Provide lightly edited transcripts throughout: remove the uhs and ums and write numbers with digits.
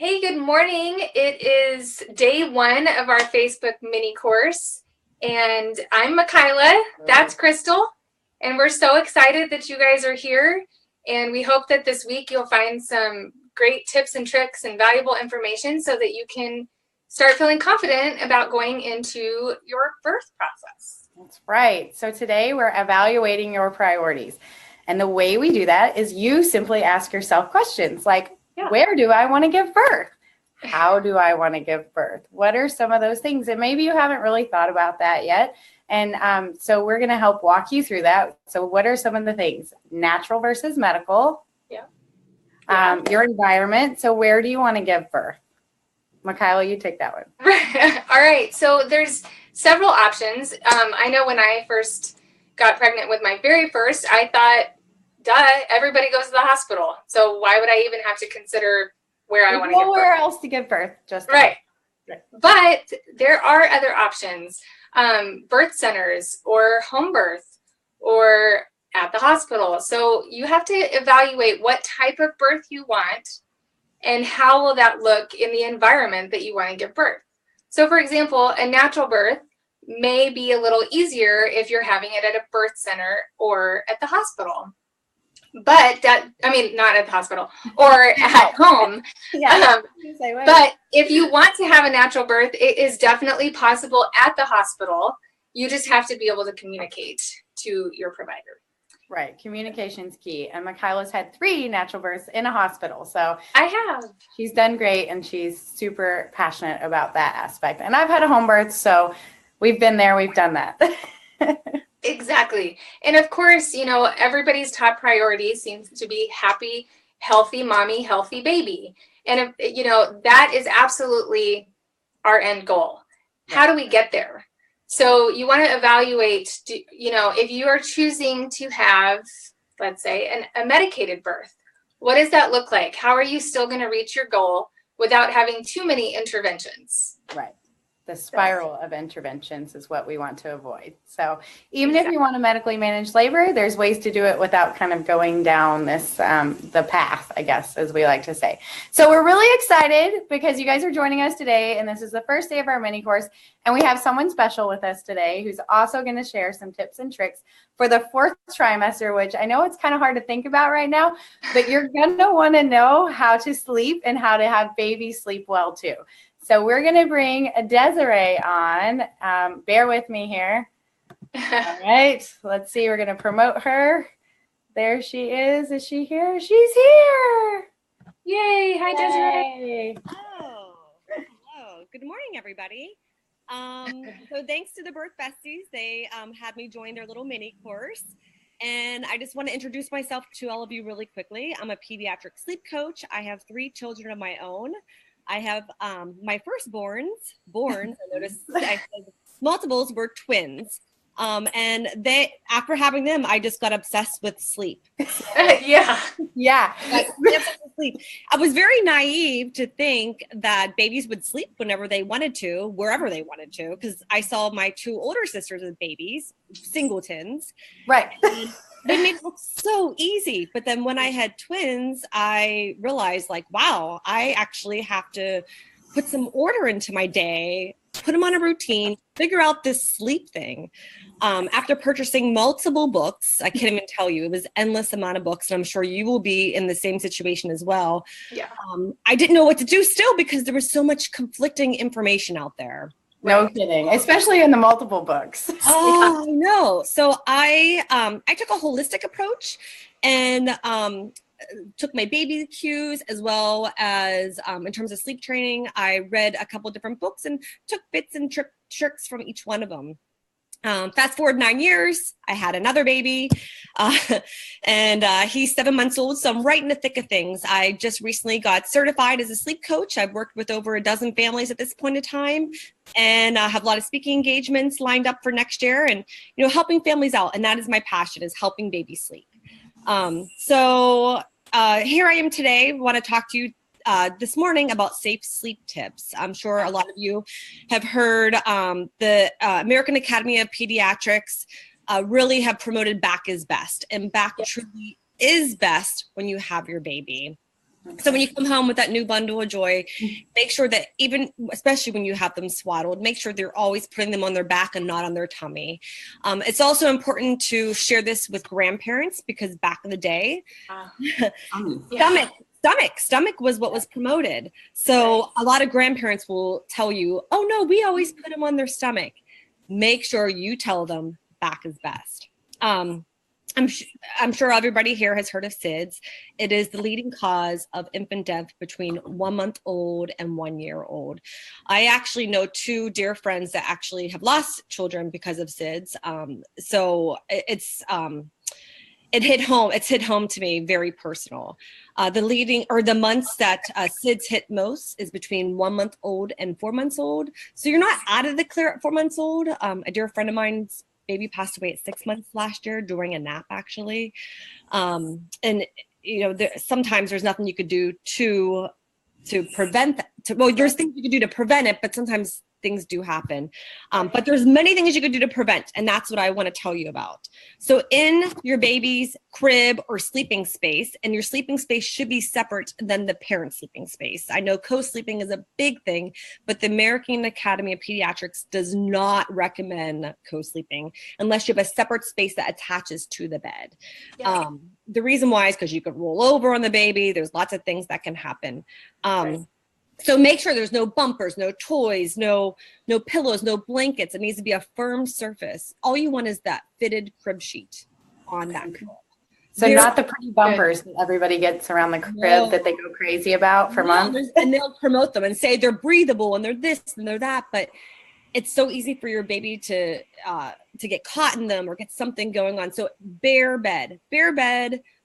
Hey, good morning. It is day one of our Facebook mini course, and I'm Michaela. That's Crystal, and we're so excited that you guys are here. And we hope that this week you'll find some great tips and tricks and valuable information so that you can start feeling confident about going into your birth process. That's right. So today we're evaluating your priorities. And the way we do that is you simply ask yourself questions like, where do I want to give birth? How do I want to give birth? What are some of those things? And maybe you haven't really thought about that yet. And so we're going to help walk you through that. So what are some of the things? Natural versus medical. Your environment. So where do you want to give birth? Michaela, you take that one. All right. So there's several options. I know when I first got pregnant with my very first, I thought, duh, everybody goes to the hospital. So why would I even have to consider where I want to give birth? Nowhere else to give birth. Just right. But there are other options. Birth centers or home birth or at the hospital. So you have to evaluate what type of birth you want and how will that look in the environment that you want to give birth. So for example, a natural birth may be a little easier if you're having it at a birth center or at the hospital. But not at the hospital or at home. But if you want to have a natural birth, it is definitely possible at the hospital. You just have to be able to communicate to your provider. Right. Communication's key. And Michaela's had 3 natural births in a hospital. So I have. She's done great and she's super passionate about that aspect. And I've had a home birth, so we've been there, we've done that. Exactly. And of course, everybody's top priority seems to be happy, healthy mommy, healthy baby. And, that is absolutely our end goal. How do we get there? So you want to evaluate, if you are choosing to have, let's say, a medicated birth, what does that look like? How are you still going to reach your goal without having too many interventions? Right. The spiral of interventions is what we want to avoid. So even if you want to medically manage labor, there's ways to do it without kind of going down this, the path, I guess, as we like to say. So we're really excited because you guys are joining us today, and this is the first day of our mini course. And we have someone special with us today who's also going to share some tips and tricks for the 4th trimester, which I know it's kind of hard to think about right now, but you're going to want to know how to sleep and how to have babies sleep well too. So we're going to bring Desiree on. Bear with me here. All right. Let's see. We're going to promote her. There she is. Is she here? She's here. Yay. Hi, Desiree. Hello. Good morning, everybody. So thanks to the Birth Besties, they had me join their little mini course. And I just want to introduce myself to all of you really quickly. I'm a pediatric sleep coach. I have 3 children of my own. I have my firstborns, I noticed I said multiples were twins. And after having them, I just got obsessed with sleep. So, yeah. Sleep. I was very naive to think that babies would sleep whenever they wanted to, wherever they wanted to, because I saw my 2 older sisters with babies, singletons. Right. They made it look so easy. But then when I had twins, I realized wow, I actually have to put some order into my day, put them on a routine, figure out this sleep thing. After purchasing multiple books, I can't even tell you, it was endless amount of books. And I'm sure you will be in the same situation as well. Yeah. I didn't know what to do still because there was so much conflicting information out there. No kidding, especially in the multiple books. Oh, I know. So I took a holistic approach and took my baby cues as well as in terms of sleep training. I read a couple different books and took bits and tricks from each one of them. Fast forward 9 years, I had another baby, and he's 7 months old, so I'm right in the thick of things. I just recently got certified as a sleep coach. I've worked with over a dozen families at this point in time, and I have a lot of speaking engagements lined up for next year, and helping families out, and that is my passion, is helping babies sleep. So here I am today. I want to talk to you this morning about safe sleep tips. I'm sure a lot of you have heard the American Academy of Pediatrics really have promoted back is best. And back truly is best when you have your baby. So when you come home with that new bundle of joy, make sure that especially when you have them swaddled, make sure they're always putting them on their back and not on their tummy. It's also important to share this with grandparents because back in the day, stomach was what was promoted. So a lot of grandparents will tell you, oh no, we always put them on their stomach. Make sure you tell them back is best. I'm sure everybody here has heard of SIDS. It is the leading cause of infant death between 1 month old and 1 year old. I actually know 2 dear friends that actually have lost children because of SIDS. So it hit home. It's hit home to me, very personal. The months that SIDS hit most is between 1 month old and 4 months old. So you're not out of the clear at 4 months old. A dear friend of mine's baby passed away at 6 months last year during a nap, actually. And sometimes there's nothing you could do to prevent that. There's things you could do to prevent it, but sometimes things do happen. But there's many things you could do to prevent, and that's what I want to tell you about. So in your baby's crib or sleeping space, and your sleeping space should be separate than the parent sleeping space. I know co-sleeping is a big thing, but the American Academy of Pediatrics does not recommend co-sleeping unless you have a separate space that attaches to the bed. Yeah. The reason why is because you could roll over on the baby. There's lots of things that can happen. So make sure there's no bumpers, no toys, no pillows, no blankets. It needs to be a firm surface. All you want is that fitted crib sheet on that crib. So not the pretty bumpers that everybody gets around the crib that they go crazy about for months. And they'll promote them and say they're breathable and they're this and they're that, but it's so easy for your baby to get caught in them or get something going on. So bare bed,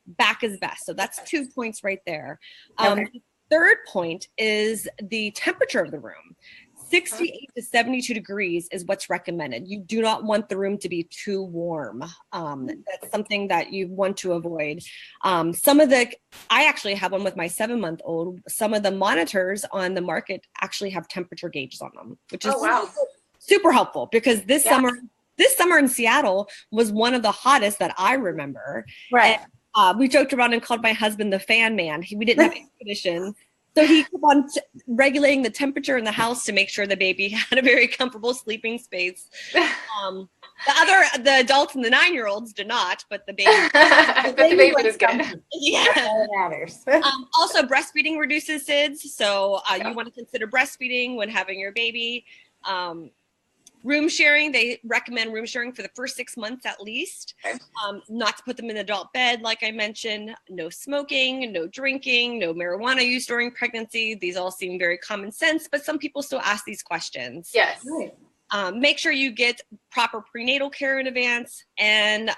back is best. So that's 2 points right there. Third point is the temperature of the room. 68 to 72 degrees is what's recommended. You do not want the room to be too warm. That's something that you want to avoid. I actually have one with my 7-month-old. Some of the monitors on the market actually have temperature gauges on them, which is super helpful because this summer in Seattle was one of the hottest that I remember. Right. And, we joked around and called my husband the fan man. We didn't have air conditioning. So he kept on regulating the temperature in the house to make sure the baby had a very comfortable sleeping space. The adults and the 9-year-olds did not, but the baby. But the baby was good. Yeah. That matters. Also, breastfeeding reduces SIDS. So you want to consider breastfeeding when having your baby. Room sharing, they recommend room sharing for the first 6 months at least. Not to put them in an adult bed, like I mentioned. No smoking, no drinking, no marijuana use during pregnancy. These all seem very common sense, but some people still ask these questions. Yes. Make sure you get proper prenatal care in advance, and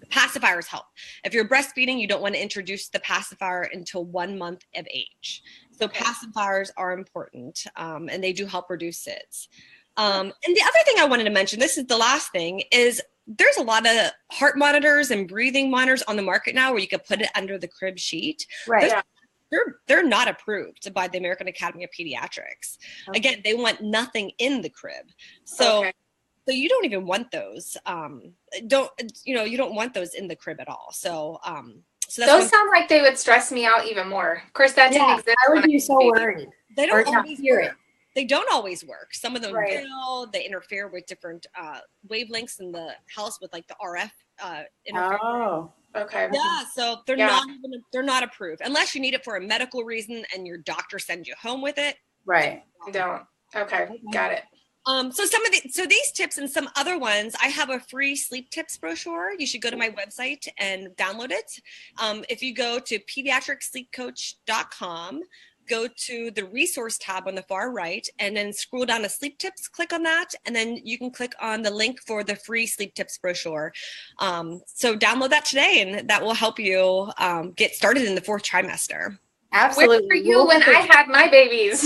pacifiers help. If you're breastfeeding, you don't want to introduce the pacifier until 1 month of age. So pacifiers are important, and they do help reduce SIDS. And the other thing I wanted to mention, this is the last thing, is there's a lot of heart monitors and breathing monitors on the market now where you can put it under the crib sheet. Right. They're not approved by the American Academy of Pediatrics. Okay. Again, they want nothing in the crib. So you don't even want those. You don't want those in the crib at all. So those sound like they would stress me out even more. Of course, that didn't exist. I would be so worried. They don't always hear it. They don't always work. Some of them will. They interfere with different wavelengths in the house with like the RF interference. Oh, okay. Yeah, so they're not approved unless you need it for a medical reason and your doctor sends you home with it. Right. Don't. Okay, got it. So these tips and some other ones, I have a free sleep tips brochure. You should go to my website and download it. If you go to pediatricsleepcoach.com, go to the resource tab on the far right and then scroll down to sleep tips, click on that, and then you can click on the link for the free sleep tips brochure. So download that today and that will help you get started in the 4th trimester. Absolutely. Where were you when I had my babies?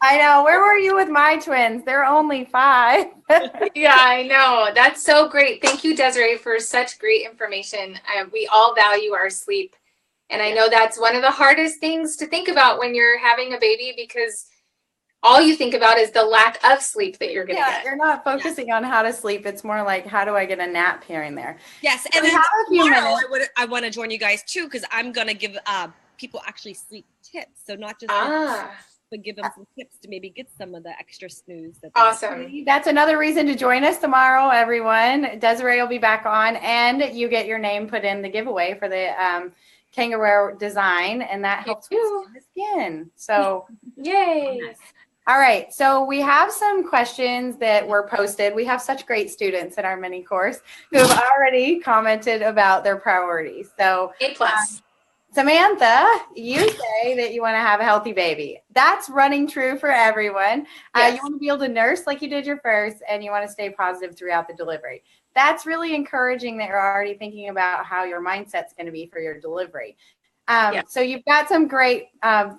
I know. Where were you with my twins? They're only 5. Yeah, I know. That's so great. Thank you, Desiree, for such great information. We all value our sleep. And I know that's one of the hardest things to think about when you're having a baby because all you think about is the lack of sleep that you're going to get. You're not focusing on how to sleep. It's more like, how do I get a nap here and there? Yes. And then tomorrow I want to join you guys too because I'm going to give people actually sleep tips. So not just but give them some tips to maybe get some of the extra snooze. Awesome. That's another reason to join us tomorrow, everyone. Desiree will be back on, and you get your name put in the giveaway for the kangaroo design, and that helps with the skin. So yay. All right, so we have some questions that were posted. We have such great students in our mini course who have already commented about their priorities. So A+. Samantha, you say that you want to have a healthy baby. That's running true for everyone. Yes. You want to be able to nurse like you did your first, and you want to stay positive throughout the delivery. That's really encouraging that you're already thinking about how your mindset's going to be for your delivery. So you've got some great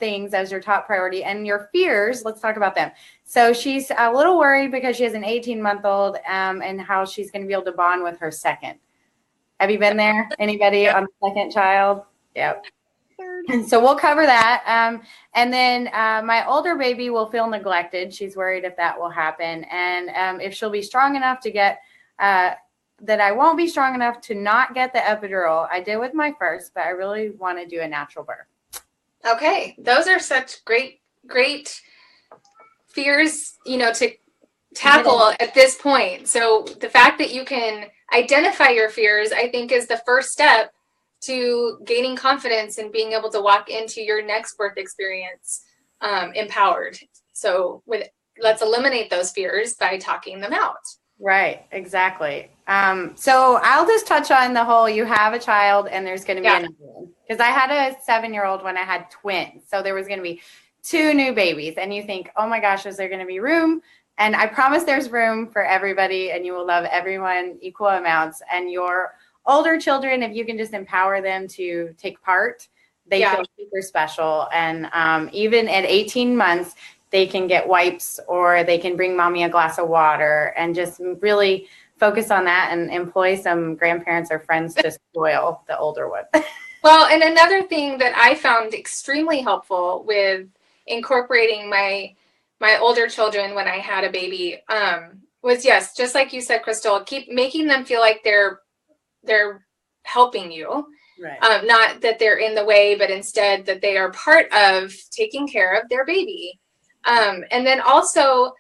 things as your top priority, and your fears, let's talk about them. So she's a little worried because she has an 18-month-old and how she's going to be able to bond with her second. Have you been there? Anybody on the second child? Yep. And so we'll cover that. And then my older baby will feel neglected. She's worried if that will happen. And if she'll be strong enough to get, that I won't be strong enough to not get the epidural. I did with my first, but I really want to do a natural birth. Okay. Those are such great fears, to tackle at this point. So the fact that you can identify your fears, I think, is the first step to gaining confidence and being able to walk into your next birth experience empowered. So let's eliminate those fears by talking them out. Right, exactly. So I'll just touch on the whole, you have a child and there's going to be another one. Because I had a 7-year-old when I had twins. So there was going to be 2 new babies. And you think, oh my gosh, is there going to be room? And I promise there's room for everybody, and you will love everyone equal amounts. And your older children, if you can just empower them to take part, they feel super special. And even at 18 months, they can get wipes, or they can bring mommy a glass of water, and just really focus on that and employ some grandparents or friends to spoil the older one. Well, and another thing that I found extremely helpful with incorporating my older children when I had a baby was, just like you said, Crystal, keep making them feel like they're helping you. Right. Not that they're in the way, but instead that they are part of taking care of their baby. And then also,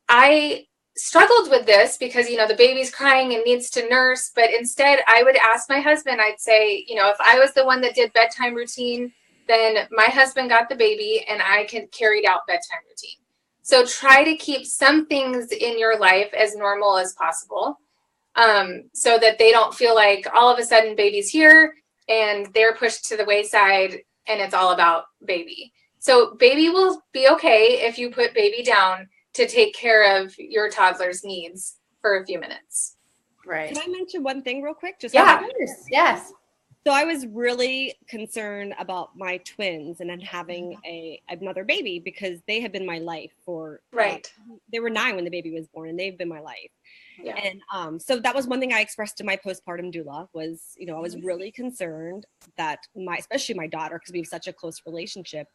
I struggled with this because, the baby's crying and needs to nurse. But instead, I would ask my husband, I'd say, if I was the one that did bedtime routine, then my husband got the baby and I carried out bedtime routine. So try to keep some things in your life as normal as possible, so that they don't feel like all of a sudden baby's here and they're pushed to the wayside and it's all about baby. So baby will be okay if you put baby down to take care of your toddler's needs for a few minutes. Right. Can I mention one thing real quick? Yes. So I was really concerned about my twins and then having another baby, because they have been my life for, they were 9 when the baby was born, and they've been my life. Yeah. And so that was one thing I expressed to my postpartum doula was, I was really concerned that especially my daughter, because we have such a close relationship,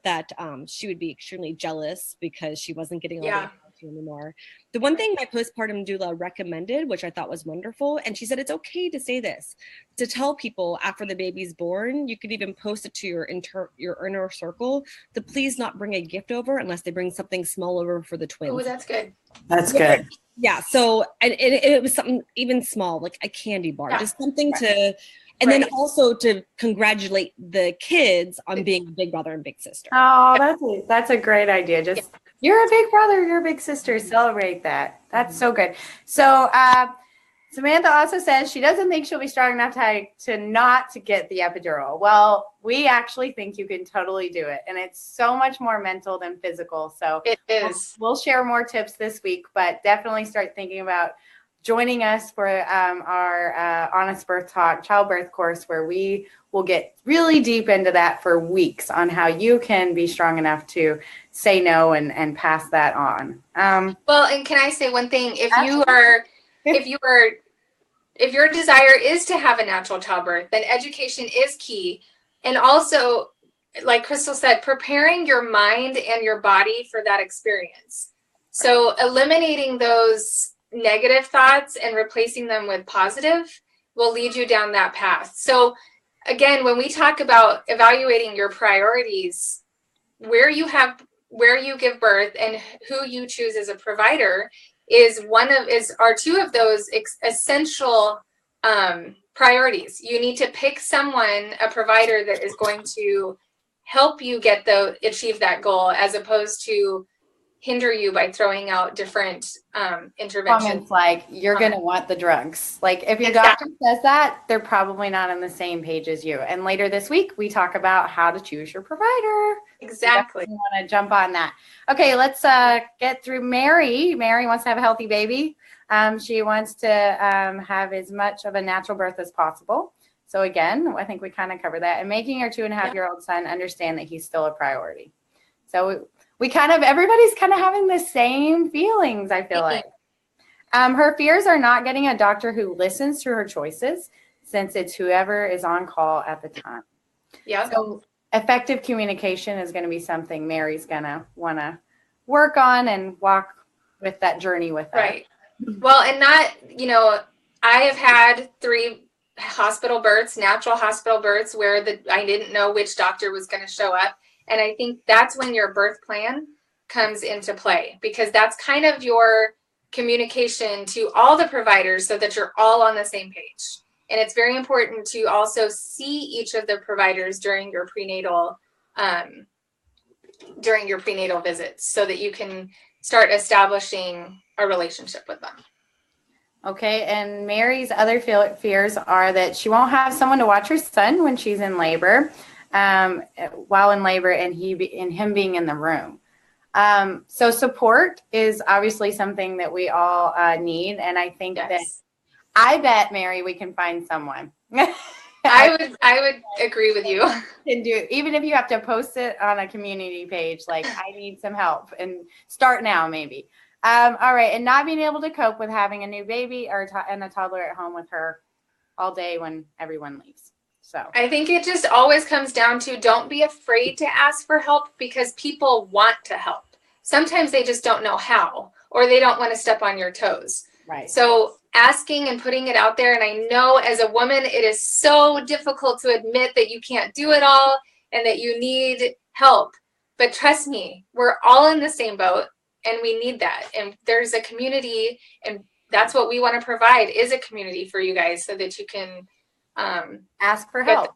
that she would be extremely jealous because she wasn't getting all the attention anymore. The one thing my postpartum doula recommended, which I thought was wonderful, and she said it's okay to say this, to tell people after the baby's born, you could even post it to your inner circle to please not bring a gift over unless they bring something small over for the twins. Oh, that's good. That's good. Yeah. So, and it was something even small, like a candy bar, just something to, and then also to congratulate the kids on being a big brother and big sister. Oh, that's a great idea. Just you're a big brother, you're a big sister. Celebrate that. That's so good. So Samantha also says she doesn't think she'll be strong enough to not to get the epidural. Well, we actually think you can totally do it, and it's so much more mental than physical. So it is. We'll share more tips this week, but definitely start thinking about joining us for our Honest Birth Talk childbirth course, where we will get really deep into that for weeks on how you can be strong enough to say no and pass that on. Well, and can I say one thing? If your desire is to have a natural childbirth, then education is key. And also, like Crystal said, preparing your mind and your body for that experience. So eliminating those negative thoughts and replacing them with positive will lead you down that path. So again, when we talk about evaluating your priorities, where you give birth and who you choose as a provider are two of those essential priorities. You need to pick a provider that is going to help you achieve that goal, as opposed to hinder you by throwing out different interventions. Comments like, you're going to want the drugs. Like, if your Exactly. doctor says that, they're probably not on the same page as you. And later this week, we talk about how to choose your provider. Exactly. So you want to jump on that. Okay, let's get through Mary. Mary wants to have a healthy baby. She wants to have as much of a natural birth as possible. So again, I think we kind of covered that. And making her 2.5-year-old son understand that he's still a priority. So everybody's kind of having the same feelings, I feel like. Her fears are not getting a doctor who listens to her choices, since it's whoever is on call at the time. Yeah. So effective communication is going to be something Mary's going to want to work on and walk with that journey with her. Right. Well, and I have had 3 hospital births, natural hospital births, where I didn't know which doctor was going to show up. And I think that's when your birth plan comes into play, because that's kind of your communication to all the providers so that you're all on the same page. And it's very important to also see each of the providers during your prenatal visits, so that you can start establishing a relationship with them. Okay, and Mary's other fears are that she won't have someone to watch her son when she's in labor, while in labor, and him being in the room. So support is obviously something that we all need, and I think that I bet, Mary, we can find someone. I would agree with you. Can do, even if you have to post it on a community page, like, I need some help, and start now maybe. All right, and not being able to cope with having a new baby and a toddler at home with her all day when everyone leaves. So I think it just always comes down to, don't be afraid to ask for help, because people want to help. Sometimes they just don't know how, or they don't want to step on your toes. Right. So asking and putting it out there. And I know as a woman, it is so difficult to admit that you can't do it all and that you need help. But trust me, we're all in the same boat, and we need that. And there's a community, and that's what we want to provide, is a community for you guys, so that you can ask for help.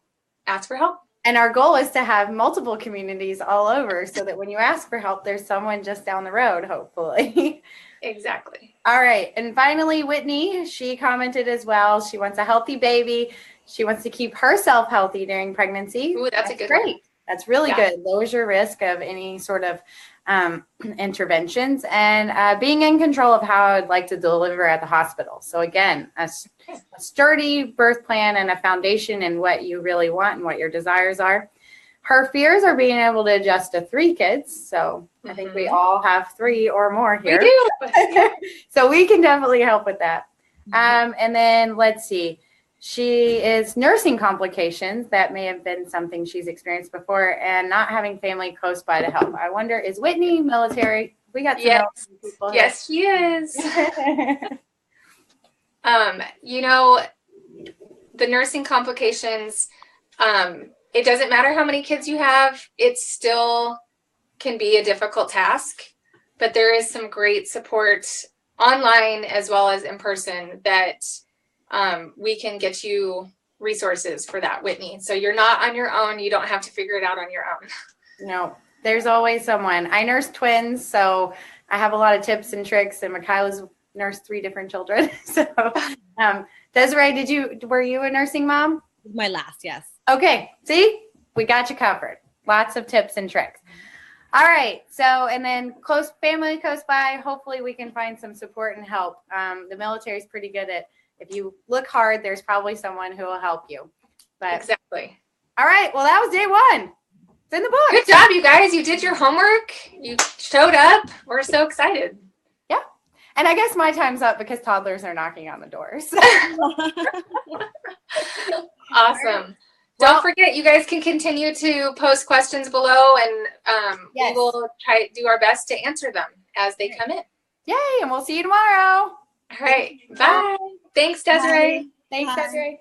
And our goal is to have multiple communities all over, so that when you ask for help, there's someone just down the road, hopefully. Exactly. All right. And finally, Whitney, she commented as well. She wants a healthy baby. She wants to keep herself healthy during pregnancy. Ooh, that's a good great. one. That's really good. Lowers your risk of any sort of interventions, and being in control of how I'd like to deliver at the hospital. So again, a sturdy birth plan and a foundation in what you really want and what your desires are. Her fears are being able to adjust to 3 kids. So I think we all have 3 or more here. We do. So we can definitely help with that. And then let's see. She is nursing complications. That may have been something she's experienced before, and not having family close by to help. I wonder, is Whitney military? We got to know people here. Yes, she is. The nursing complications, it doesn't matter how many kids you have, it still can be a difficult task, but there is some great support online as well as in person that we can get you resources for that, Whitney. So you're not on your own. You don't have to figure it out on your own. No, there's always someone. I nurse twins, so I have a lot of tips and tricks, and Michaela's nursed 3 different children. So Desiree, were you a nursing mom? My last, yes. Okay, see, we got you covered. Lots of tips and tricks. All right, so, and then family close by, hopefully we can find some support and help. The military is pretty good at, if you look hard, there's probably someone who will help you. But exactly. All right, well, that was day 1. It's in the book. Good job, you guys. You did your homework. You showed up. We're so excited. Yeah. And I guess my time's up because toddlers are knocking on the doors. Awesome. Don't forget, you guys can continue to post questions below, and we will try to do our best to answer them as they come in. Yay, and we'll see you tomorrow. All right. Bye. Thanks, Desiree. Bye. Thanks, Desiree.